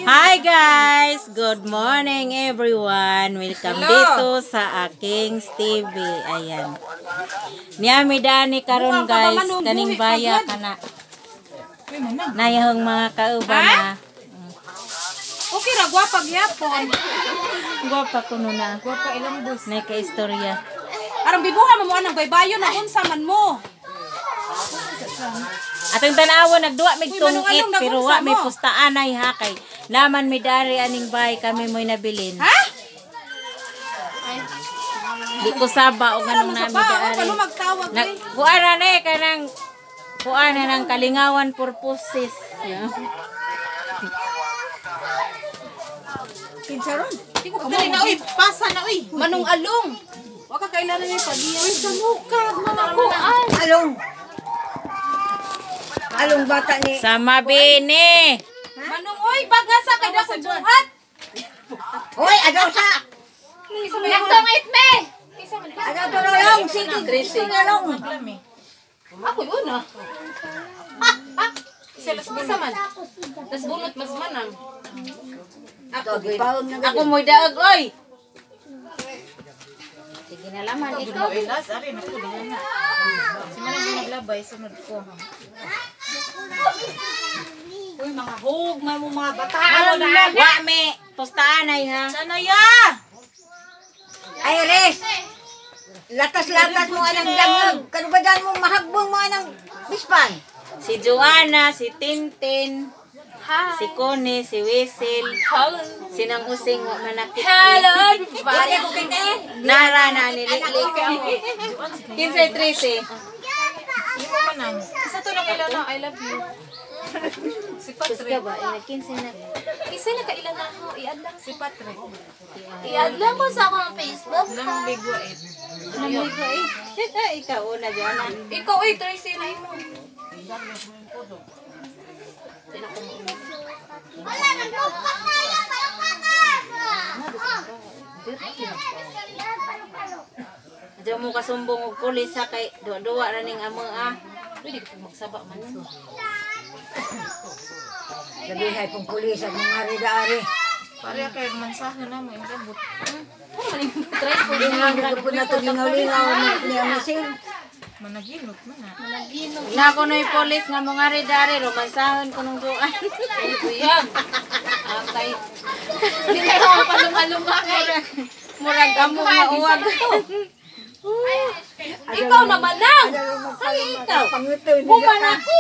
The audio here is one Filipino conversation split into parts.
Hi guys! Good morning everyone! Welcome dito sa aking TV. Ayan. Niyami dani karon guys. Kaning baya kana. Nayahong mga kauban na. Okay ra, gwapa gyapon. Gwapa kuno na. Gwapa ilang bus. Nay ka istorya. Arang bibuha mo anang baybayo na unsa man mo. Atong tanawa nagduwa mig tungit manong pero wa may pustaan ay ha kay laman mi dari aning bay kami mo'y nabilin. Ha? Di ko saba og anong nami dari. Ano magtawag Na kuana na kanang kuana ng kalingawan purposes. Kinsaron? Di ko kamo na uy, pasa na uy. Manong along. Wa ka kailangan ni pagiya. Uy, sa mukha mga kuan. Along. Along bata ni. Sama bini. Manong oy, bagasa kay dako buhat. Hoy, adaw sa. Yaktong itme. Adaw to long, sige long. Ako yun ah. Sila sa man. Tas bunot mas manang. Ako mo'y daag oy. Sige na laman ikaw. Ari na ko diyan na. Si manang yung naglabay sunod ko. Uy, mga hug, mga bataan mo na. Wa me pustaan ay ha. Sana ya. Iris. Latas-latas mo anang langag. Kanubadan mo mahagbong mo anang bispan. Si Joanna, si Tintin, si Connie, si Whistle, si Nang Using wa manakit. Hello. Bale ko kite. Nara na niliklik. 15-13. Imo manang. Isa to lang ilan na I love you. Si Kus Patrick. ka ba? 15 na. Isa na kailan na ako. I-add lang si Patrick. I-add lang ko sa akong Facebook. Lang bigwa eh. Namigo eh. Ikaw una, Joanna. Ikaw eh, Tracy na imo. Wala nang bukang na yan, Diyo mo kasumbong og pulis ha kay duwa ra ning amo ah. Pwede ko magsaba man. Labihay pong pulis at mga ridari. Pare kay mensahe na mo ingabot. Try po Hindi nga ko po na ito lingaw-lingaw ni Amasil. Managinot man na. na ko noy pulis nga mga ridari romansahon ko nung duan. Kuya. Okay. Hindi ka ako paluma-luma kay. Murag amo mauwag. Ikaw naman lang. Ikaw. Pangutoy Buman ako.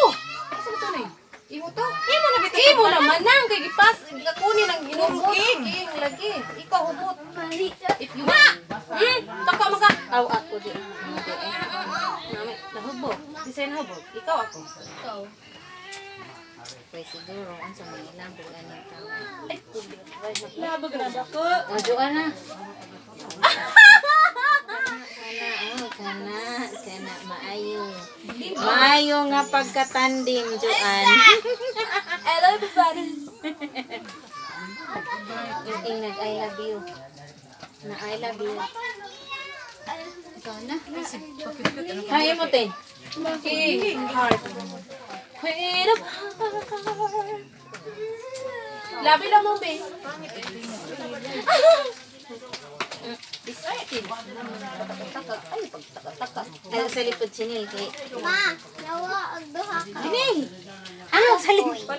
Asa to ni? Imo to? Imo na bitaw. Imo naman lang kay gipas gakunin ang ginumot. King lagi. Ikaw hubot. If you want. Taka maka. Aw ako di. Hindi eh. Nami nahubo. Design hubot. Ikaw ako. Ikaw. Pwede siguro unsa may ilambog aning tao. Labag na dako. O Joanna. Kana maayo. Maayo nga pagkatandim Joan. Hello everybody. Yung nag I love you. Na I love you. Ikaw na. Hay mo tin. King heart. Queen of heart. Labi lang mo, be. Ano sa lipod sinil kay. Ma, nawa ang duha ka. Dini. Ano sa lipod?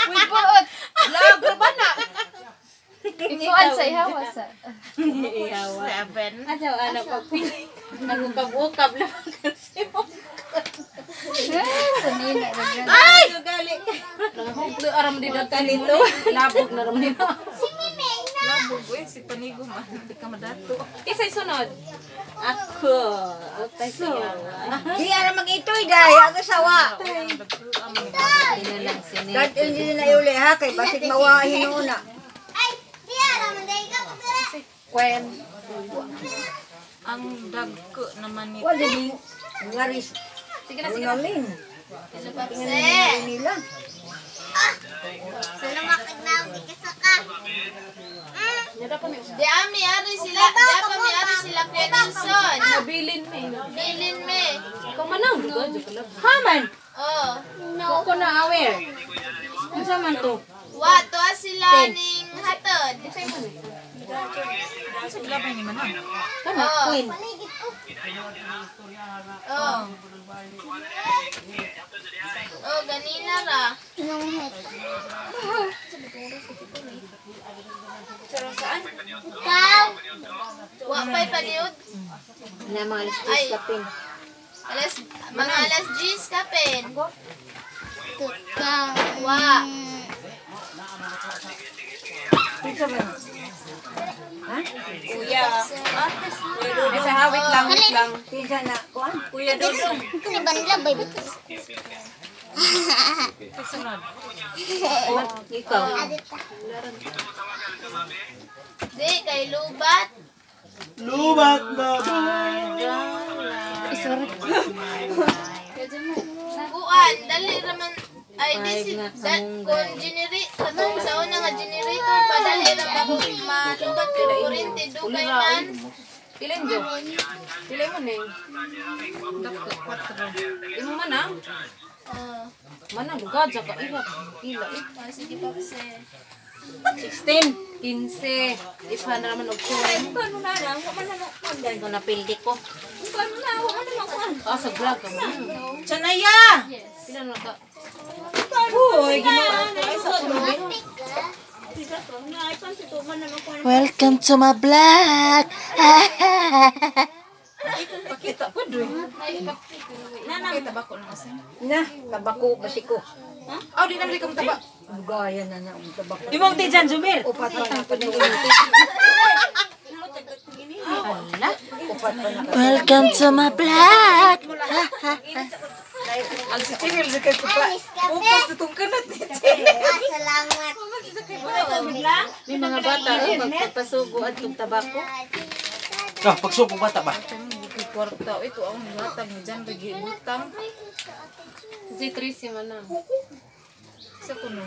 Uy, buot. Labi ba na? Ikuan sa ihawa sa. Ihawa. Seven. Ato ano pag pili. Nagukab-ukab lang kasi mo. Sa nina. Ay! Gali. Hukli aram din ang Kanito. labog na ram din. Labog eh, si Panigo man. Hindi ka madato. Isa'y sunod. Ako. Utay siya. Di ara mag-itoy dahi ang asawa. Tinalang sinil. Dahil hindi na iuli ha kay basit mawahin una. Ay, di alam day ka ko dira. Kwen. Ang dagko naman ni. Wala din ngaris. Sige na, sige. Unalin. Ano pa se? Nila. Sino makagnaw di ka ka? Di ami ari sila Kuya Nelson. Nabilin me. Bilin me. Ikaw manang. Haman. Oh. Ako na aware. Ano sa man to? Wa, tuwa sila ning hatod. Kana, queen. Oh. Oh, ganina ra. Ikaw. Wa pa'y paniud. Na mga alas Ay. 10 kapin. Mga alas 10 kapin. Ikaw. Wa. Kuya. Ay, sa hawit lang, wait lang. Pinsa na, kuan. Kuya Dodo. Ito ni Banla, baby. Ikaw. Adita. Di, kay lubat. Kuan, dali raman. Ay, di si... Kung katong sa una nga generator pa, dali raman kung malubat yung kurente. Dugay man. Pilin Jo. Pilin mo ning. Imo man ah. Mana lugad sa ka ila. Ila. Sige, Papse. 16, 15. Ipa na naman og kuwan. Kano na lang, kuman na Dahil ko napildi ko. Kano na, wala naman kuan. Ah, sa vlog ka mo. Chanaya! Pila na ka? Uy, ginawa ko ay sa tulog. Welcome to my vlog. Pakita po doy. Pakita ba ko na kasi? Na, tabako, basiko. Oh, di na balik kang taba. Gaya na na ang tabako. Imong tijan, Jumir. Upat pa na ko ng init. Ala. Upat pa na ko. Welcome to my vlog. Ang si Chinil sa kay kupa. Kape. Upos itong kanat ni Salamat. May mga bata magpapasugo at yung tabako. Ah, pagsubok bata ba? Kwarta. Ito ang latag ni Jan bagi butang. Si Tracy man na. Sa kuno.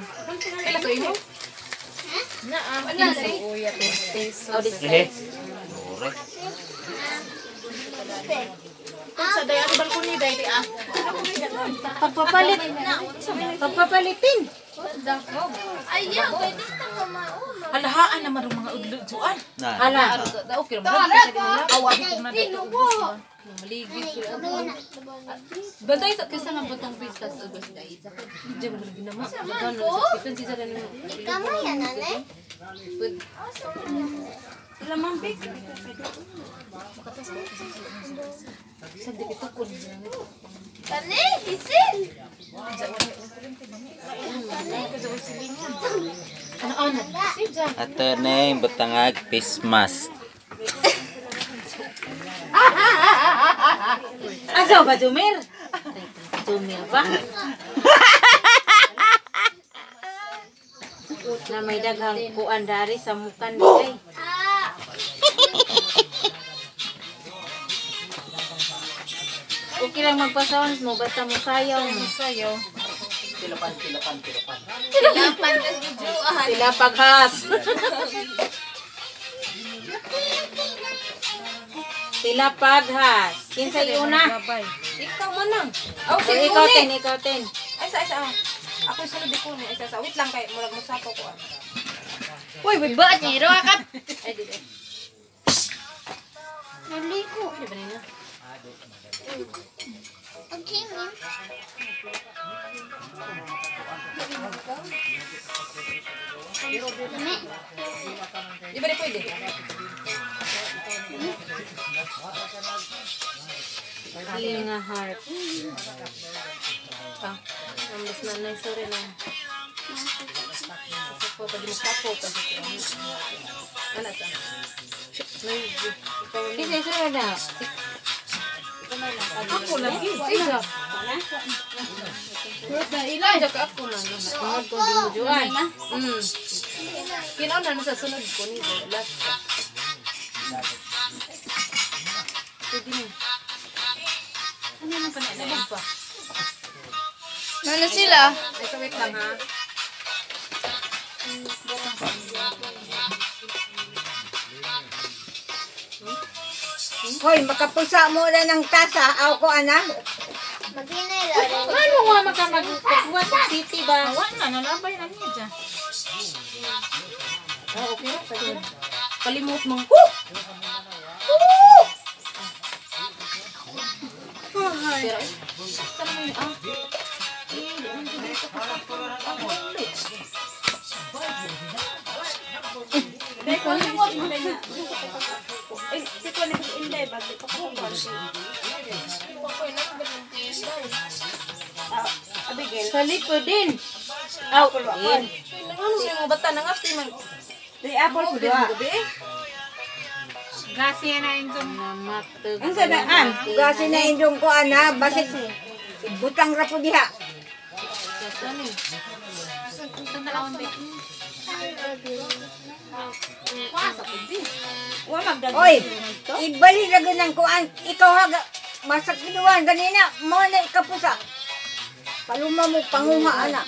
Kailan ko imo? Na ano si Uya peso. Ihe. Sa dayang balkoni dai ah. Pagpapalit. Pagpapalitin. Ayaw, pwede na ka mao. Halahaan na marong mga udlo juan. Na. Ala. Okay, awagi ko na dito. Maligid ko. Bantay sa kisa nga batong pista sa ubas dai. Diyan mo lagi naman. Gano sa kitan si Zara ni. Ikaw mo yan, nanay? Lamang big. Sa dito ko. Kani, isin. Ano? Si Jan. Ato na yung butangag face mask. Asaw ba, Jumir? Jumir ba? Na may daghang kuan dari sa mukan day. Okay lang magpa-sounds mo, basta mo sayaw mo. Sayo. Tilapan. Lapan ka gujuan. Sila paghas. Sila paghas. Kinsa una? Ikaw man lang. Oh, O, si ikaw Uni. ten, ikaw ten. Ay, sa. Ako yung sunod ko ni. Isa. Wait lang kay murag mo sapo ko. Uy, wait ba? Niro ka. Ay, di. Naliko. Pwede ba nina? Ang kimin. Di ba di pwede? Healing a heart. Nambas na na, sorry lang. Sapo pa di mo sapo pa di ko. Ano sa? Kinsa sila na? Ako lagi. Siya. Ilan ka ako na. Tungod kung di mo juan. Kinaon na sa sunod ko ni last. Pwede mo. Ano naman pa na? Pa. Ano sila? Ay, so wait lang ha. Hoy, makapusa mo na ng tasa. Aw ko, ana. Maginay lang. Ano nga magpagawa sa city ba? Wala na, nalabay na niya dyan. Okay, sige. Kalimot mong, Salipo din. Aw, din. ano siya mga bata nang ati man. Di apple ko dua. Gasi na yung zoom. Namatag. Ang sadaan, gasi na indong ko ana, basit butang ra po diha. Oy, ibali ra ganang kuan. Ikaw haga masak kinuan ganina mo na ikapusa. Paluma mo pangunga ana.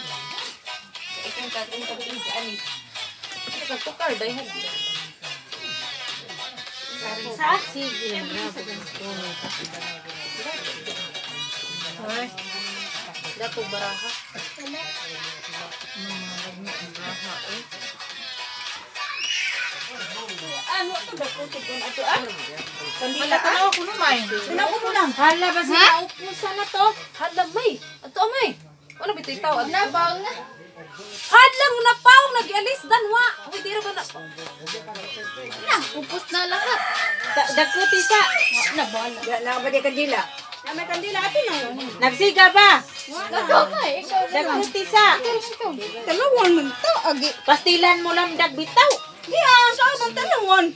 Tukar day had. Sa sige na. Hoy. Dato baraha. Ano to dakuto kun ato ah? Wala tanaw ko lumay. Tinaw ko lang. Hala ba siya? Upusan na to. Hadlang may. Ato amay. Ano bitoy tawag? Nabaw na. Hadlang na paong nag-alis danwa. Uy, dira ba na? Upos na lahat. Dakuti sa. Na ba di kandila? Nagsiga ba? Nagkakay. Ikaw na. Dakuti sa. Talawon man to agi. Pastilan mo lang dagbitaw. Diya, saan man talawon?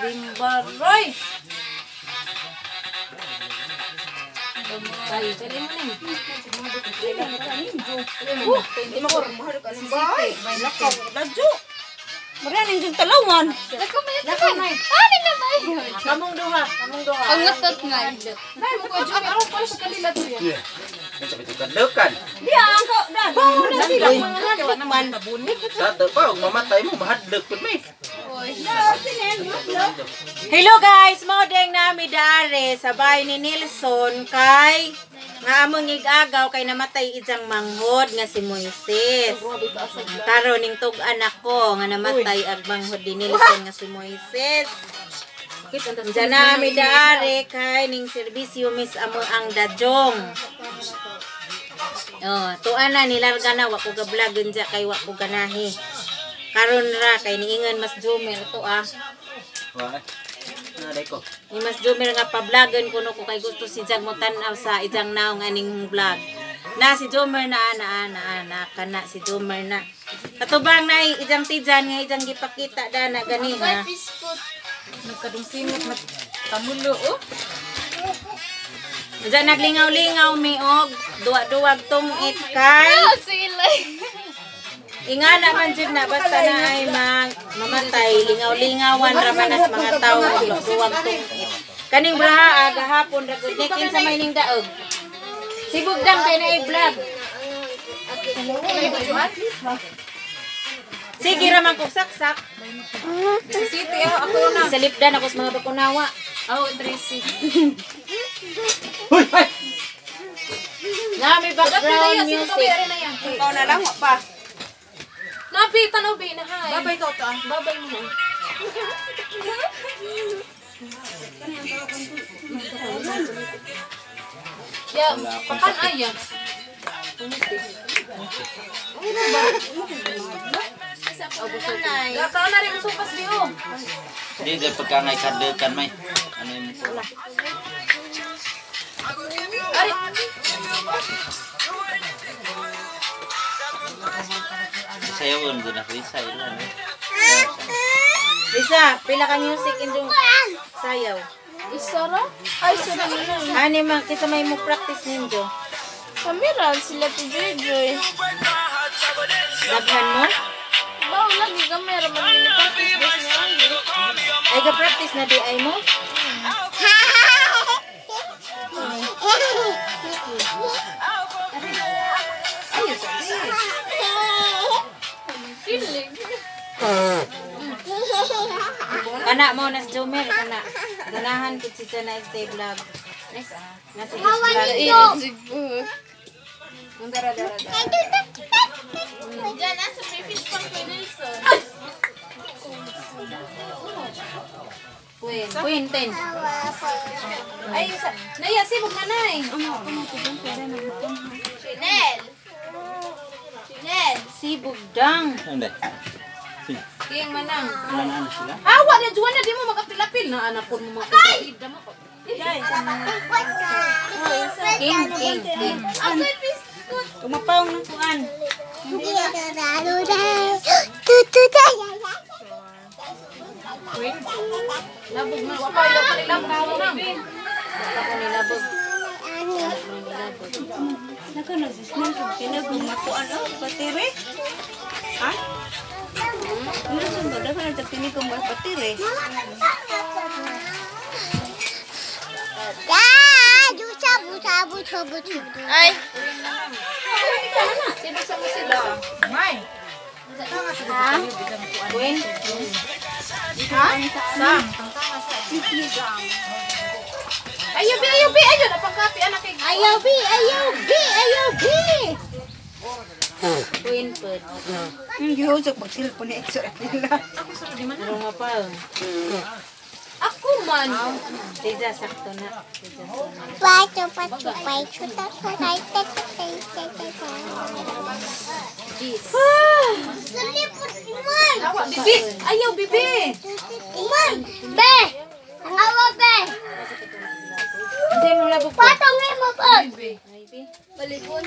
Limbaroy. Ay, dali mo na. Hindi mo ko mahal ka ng bahay. May lakaw, dadyo. Marianin yung talawon. Lakamay. Ano na ba yun? Kamong duha. Pangatot na. Nay mo ko jud aron pa sa kanila to yan. Yan sabi ito kadlukan. Diya, ako, dad. Bawo na sila Uy. mga hadlok man. Sa ito pa, huwag mamatay mo, mahadlok po may. Hello guys, maudeng nami daare sa bahay ni Nilson kay nga among igagaw kay namatay ijang manghod nga si Moises. Karon ning tug-anak ko nga namatay ag manghod ni Nilson nga si Moises. Diyan nami daare kay ning serbisyo mis amo ang dajong. Oh, tuan na nilarga na wa ko ga-vlogon dya kay wa ko ganahi. Karon ra kay niingan mas Jomer to ah. Wah, naday ko. Ni mas Jomer nga pa-vlogon kuno ko kay gusto si Jag mo tan-aw sa ijang naong aning vlog. Na si Jomer na kana si Jomer na. Katubang na ijang tijan nga ijang gipakita dana gani ha. Nagkadungsingot na tamulo oh. Diyan naglingaw-lingaw mi og duwa-duwag tungit kay Sila. ingana man jud na basta na ay mamatay lingaw-lingawan ra manas mga tawo duwag tungit. Kaning braha gahapon ra gud kinsa may ning daog. Sibugdang kay na i-vlog. Sige ra man kog saksak. City ako na. Sa lipdan ako sa mga bakunawa. Oh, Tracy. Uy! Ay! Na may background Sino music. ba na yan? Ikaw na lang, pa. Nabi, tanaw bi na hay. Babay ko to ah. Babay mo. Ya, pakan ayam. Gata na rin supas biyo. Hindi, dahil pagkangay kadlukan may. Ano yung ito? Ari. Sayawon doon na, Risa. Ilan eh. Lisa, pila ka music indong sayaw. Isara? Ay, sara na lang. Ani man kita may mo practice ninyo. Kamera, sila ti Joy. Daghan mo? Baw, lagi kamera. Manilipatis ba siya? Ay ga practice na di ay mo? Kilig. Kana mo nas Jomer kana. Ganahan kit si na stay vlog. Nice ah. Nasa Sigbog. Ang dara. Diyan, nasa may fish pang kay Nelson. Quinten. Ay, naya, sibog na nay. Chanel. Chanel. Sibugdang. Ano? Kiyang manang. Wala na sila. Awa na juwan na di mo makapilapil na anak ko mo makapilapil mo. King. Ako'y biscuit. Umapaw ng kuan. Labog na. Wapay daw pa nila mo nang. Ako nilabog. Naka nagsismal kung kinabong makuan o, patire. Ha? Ano sumba? Dapat nagtapinig kong patire. Ay. Sibog sa mo sila. May. Ha? Queen? Ha? Sam. Ayaw bi. Ayaw na pangkapi anak kay. Ayaw, bi! Queen food. Hindi ko sa pagsilpo ni Exo nila. Ano nga pa? Ako man. Tija, sakto na. Cheese. Awa bibi. Ayaw bibi. Hindi mo labog po. Bibi. Ay, bi. Balibon.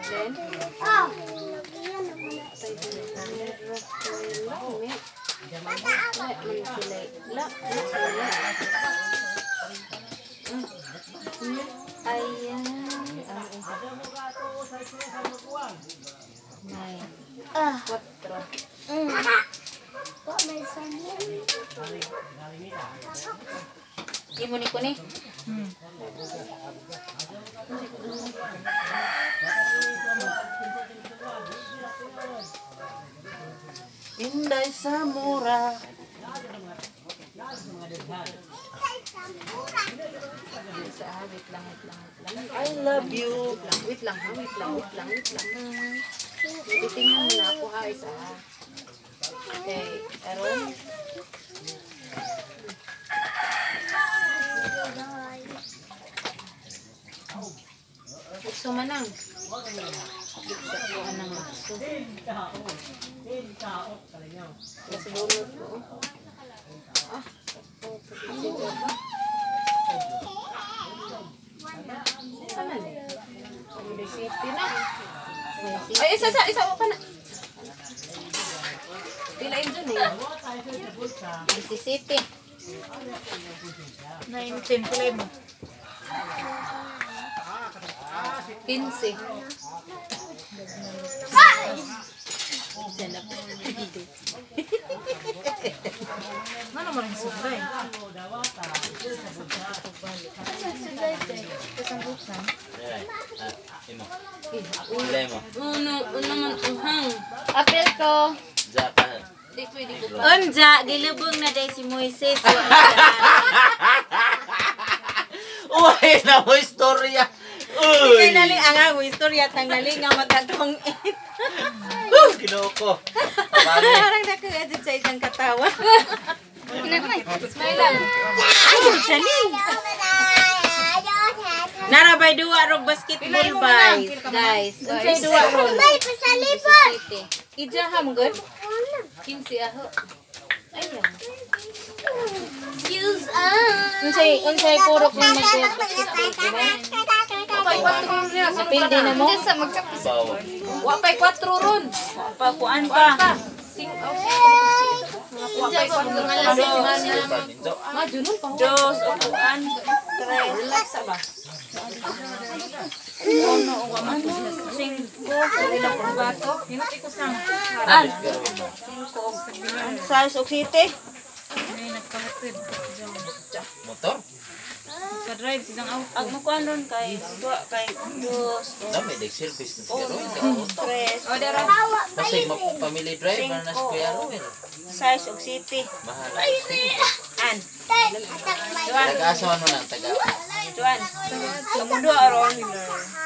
Then, ayan. May. Quatro. Imo ni ko ni. Inday sa mura. I love you. Wait lang. Titingnan mo na ako ha isa. Okay, aron. Gusto manang. Kuan ng gusto. Mas bulot ko. Sana ni. City na. Ay, isa pa na. Pilain dun eh. Mississippi. 19 kulay mo. 15. Ano mo rin sublay? Imo. Ilay mo. Uno man uhang. Apil ko. Zaka. Di pwede ko. Unja, gilubong na day si Moises. Uy, na mo istorya. Kay Uy. nali ang istorya tang nali nga matatong it. Kinoko. Bali. Parang nakagadid sa isang katawa. Smile lang. Ay, Jani. Narabay duwa rog basketball guys. Unsay duwa ron? Mississippi. Ijaham good. 15 aho. Ayan. Unsay purok ni mag-basketball. Wapay 4 ron. Napildi na mo? Bawo. Wapay 4 ron. Pakuan pa. Wapay 4 ron. Ma, junun pa. Dos, upuan. Tres. Relax ba? Uno, uwaman. Cinco. Ilang kurbato. Hinati ko sang. An. Size og city. Motor? Ka-drive silang auto. Ang makuan ron kay dos, Dami, nag-service na siguro. tres. O, dara. Kasi pamili driver na si Kuya Romel. size og city. Bahala. An. Taga-asawan mo lang, taga. Juan. Kamundo aron nila.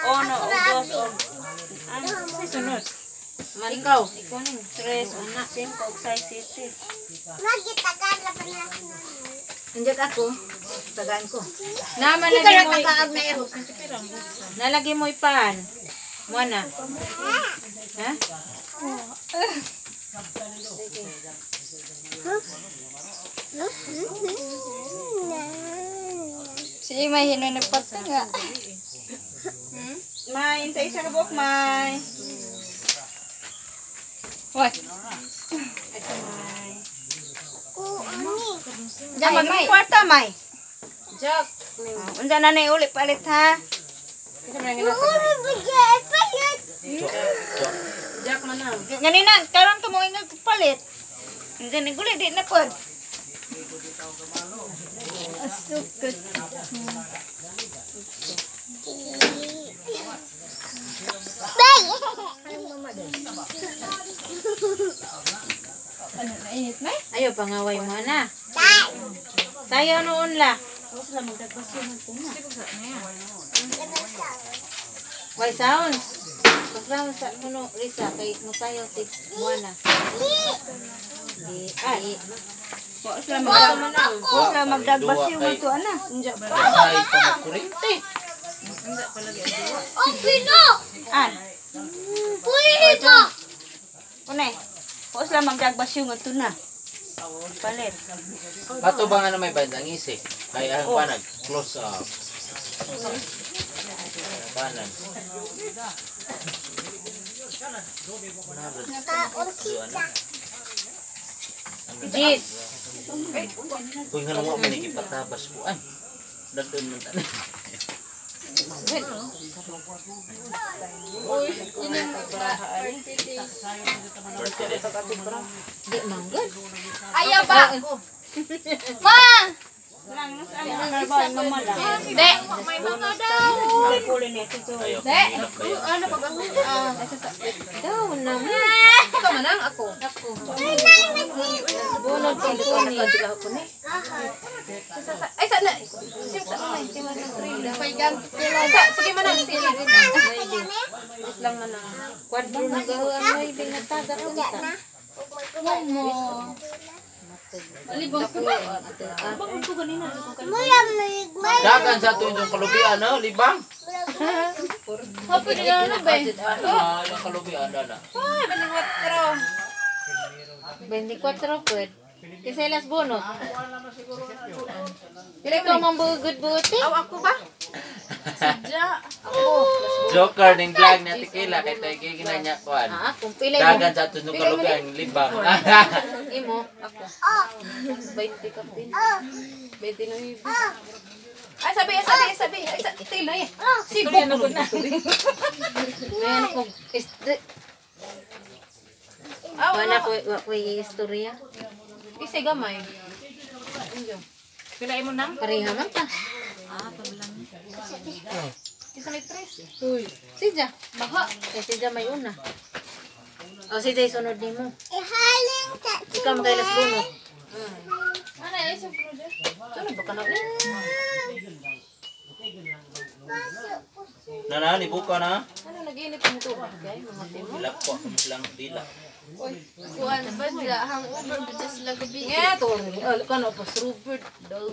Ono og dos og Sa sunod. man ikaw. Ikaw ning 3 una 5 og size city. Magitagal pa na. Andiyan ako. Tagaan ko. Naman Hindi ka lagi lang mo. nakaag na iyo. Nalagi mo ipan. Mo na. Ha? Si May hinanagpat nga. May, intay sa kabok, May. What? Diyan mag-kwarta, May. Jack. Unsa na na uli palit, ha? Jack man na. Ganina, karon ka mo ingag palit. Unsa ni guli di na pod. Asukot. Ano, nainit, May? Ayo pangaway mo na. Sayo noon la. Why sounds? Kasama sa kuno Risa kay musayo si Juana. Di ay. Wa sila magdagbasyo mo to ana. Unja ba? Ay, pamakurinte. An. Pwede. Unay. Wa sila magdagbasyo nga to na. Palit. Bato ba nga na may bandang isi? Kaya ang panag, close up. Kanan. Jis. Kung nga lang mo manikipatabas ko. Ay, dadun mo tanan. Di manggod. Ayaw ba? Ma! Hindi. May mga daw. Ayaw. Ano pag ako? Daw naman. Ikaw man ang ako. Bunod sa likod ni. Ay, sana. Sim sa unay. Sige man ang sige. Lang man ang kwadro na gahuan mo ibig nagtaga ko kita. Alibang ko. Dagan sa tuwing yung kalubian, no? Libang. Hapo nila na ba? Yung kalubian, na. 24 pud. Kasi las bunot. Pila ka mambugod buti? Aw ako ba? Joker ng vlog na tikila kay tayo ginanya kuan. Ah, kung pila mo. Dagan sa tuwing yung kalubian, libang. Imo ako. 20 ka pin. 20 no hibi. Ay, sabi. Ay, tila eh. Sibo na ko na. Ngayon ako wala ko istorya. Isay gamay. Pila mo nang? Pareha man ta. Isa may 3. Uy, sidya. Baha. Kay sidya may una. O sidya sunod nimo. Ihalin ka. Ikaw magkailas bunot. Ano yung sa project? Ano ba ka na? Nana, libuka na. Ano nag-iinip mo to? Okay, mga timo. Dilak po, lang dila. Kuhan ba dila? Hangover ba dyan sila gabi? Eto, kano pa Robert daw.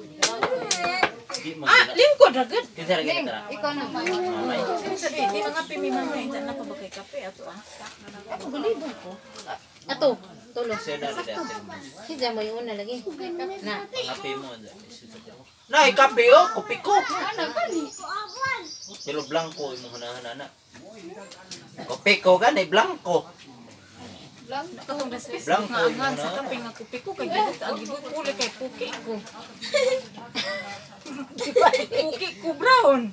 Di mo Ah, lingkod ragad. Kinsa ra kita. Ikaw na. Mamay. Sabi, di mga pimimamay, dyan na pa ba kay kape ato ah. Ako galibon ko. Ato, tulo. Kasi na rin natin. Sidya mo yung una lagi. Na. Kape mo. Nay, kape oh, kopi ko. Pero blanco mo hanahan na. Kopi ko ganay blanco. Katong respect Blanco, nga angan sa na. kape nga kupi ko kay gibot ang gibot puli kay puki ko. Puki ko brown.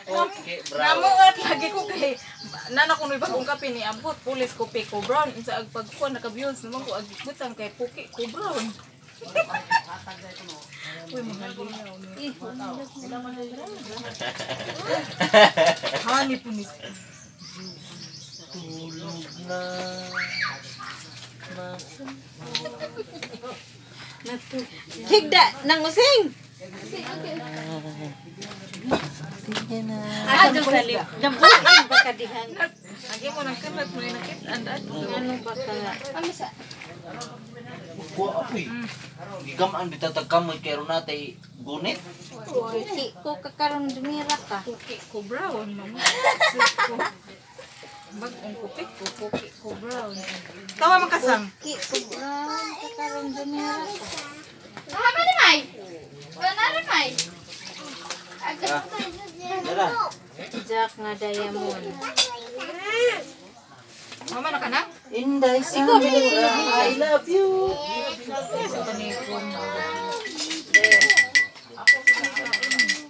Okay, bravo. Namuat lagi ko kay nana ko nuy bagong kape ni abot pulis kupi ko brown sa agpagkuan naka-views naman ko agibutang kay puki ko brown. Uy, mga linaw ni. Hani punis. Tulog na. Higda nang using. Ano sa lip? Dampuin ba kadihan? Lagi mo nang kamat mo nakit andan. Ano ba ka? Kuha apoy. Gigamaan bitatag kamoy kay runatay gunit. Kuki ko kakaroon dumira ka. Kuki ko brown mama. Bag ang kuki ko brown. Tawa makasang. Kuki ko kakaroon dumira ka. Hama ni Mai. Wala na rin Mai. Dara. Jack nga diamond. Mama na ka na? Inday Samira, I love you. Sa panipon.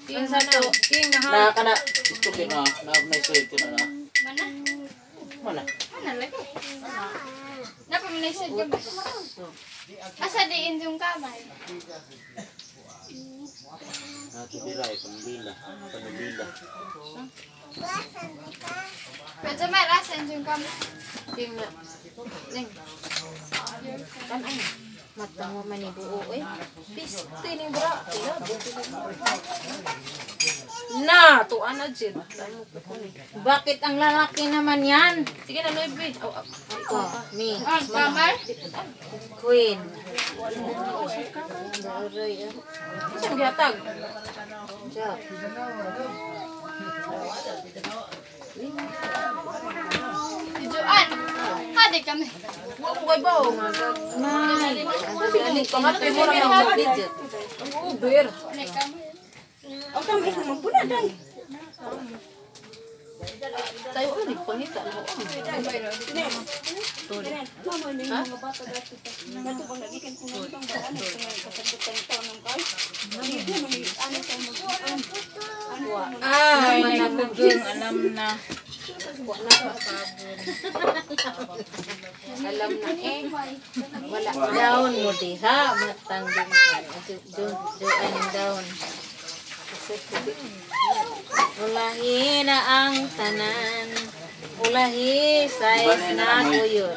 Ang sa to. King na Na kana ito kina na suit na na. Mana? Mana? Mana lagi? Napamilisod ka ba? Asa diin yung kamay? Nato diray pambila. Pwede may rasan yung kamay. Ting na. Ning. Kan ay. Mata mo manibuo eh. piste ni bra. Na, tuan na jid. Bakit ang lalaki naman yan? Sige na Loibe. Oh, me. Ang kamay? Queen. Saan gihatag? Jack. Juan. Hadi kami. Wa ko kay bawo. Nay. Ang kamatay mo ra ng Digit. Ang Uber. Hadi kami. Ang kami sa magpuna dan. Tayo ani pangita mo. Ay, managuging alam na. Alam na eh. Wala down mo diha. Matanggung doon down. Ulahi na ang tanan. Ulahi size na guyod.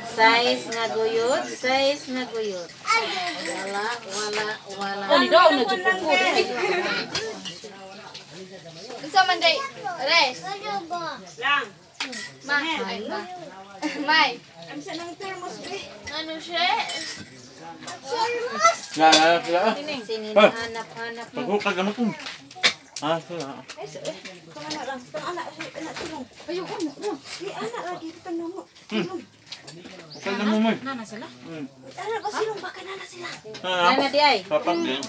Size na guyod. Size na guyod. Wala. Oh, ni daw na jud ko. Unsa man day? Res. Lang. Ay, Mai. Ano siya? Ya. Sinihanap-hanap mo. Pagko ka gamot mo. Ah, sila. Kaya mo mo. Nana sila. Nana di ay. Papak din.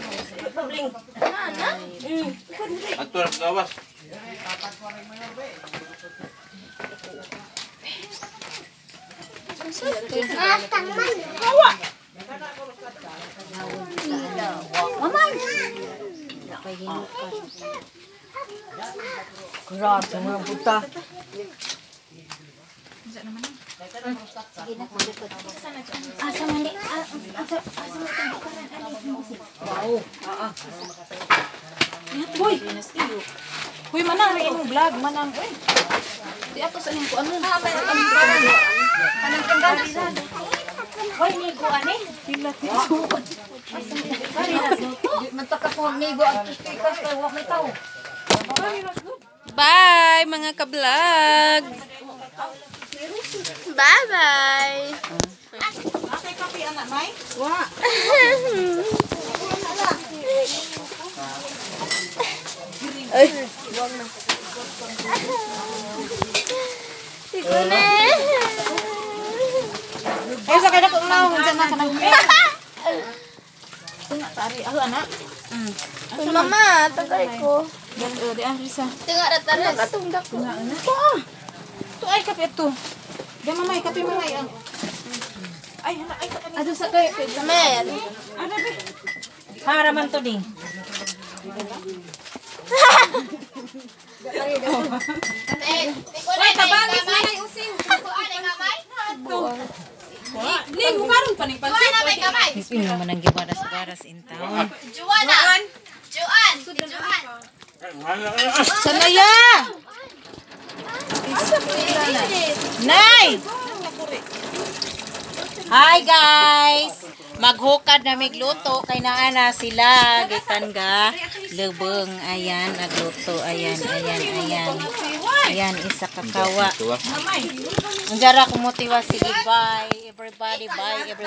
Ato ra gawas. Kay hinukas. Grabe mga buta. Asa man di? Boy. Hoy manang rin mo vlog manang. Di ako sa ning kuan mo. Anong tanggalan na? Hoy, nigo ani? Mataka ko nigo ang stickers kay wa may tao. Bye mga ka-vlog. Bye-bye. Akay kape anak may? Wa. Ikaw na. Ay sa kada ko na unsa na kanang Tari ako anak. Mama, tagay ko. Di ang risa. Tengok rata-rata. Katunggak ko. To ay kape to. Di mamay kape mamay. Ay hala ay ado sa kay. Mer. Haraman to ding. Wait, tabangis na yung using. Kuan ang kamay. Ni mo karon pa ning Kuan na may kamay. Pino man ang giwaras-waras in town. Juana. Juan. Sanaya! Nay! Hi guys! Maghukad na migluto kay naana sila gikan ga lubong. Ayan, nagluto. Ayan. Ayan, isa kakawa. Ang jara kumutiwa. Sige, bye everybody. Bye everybody.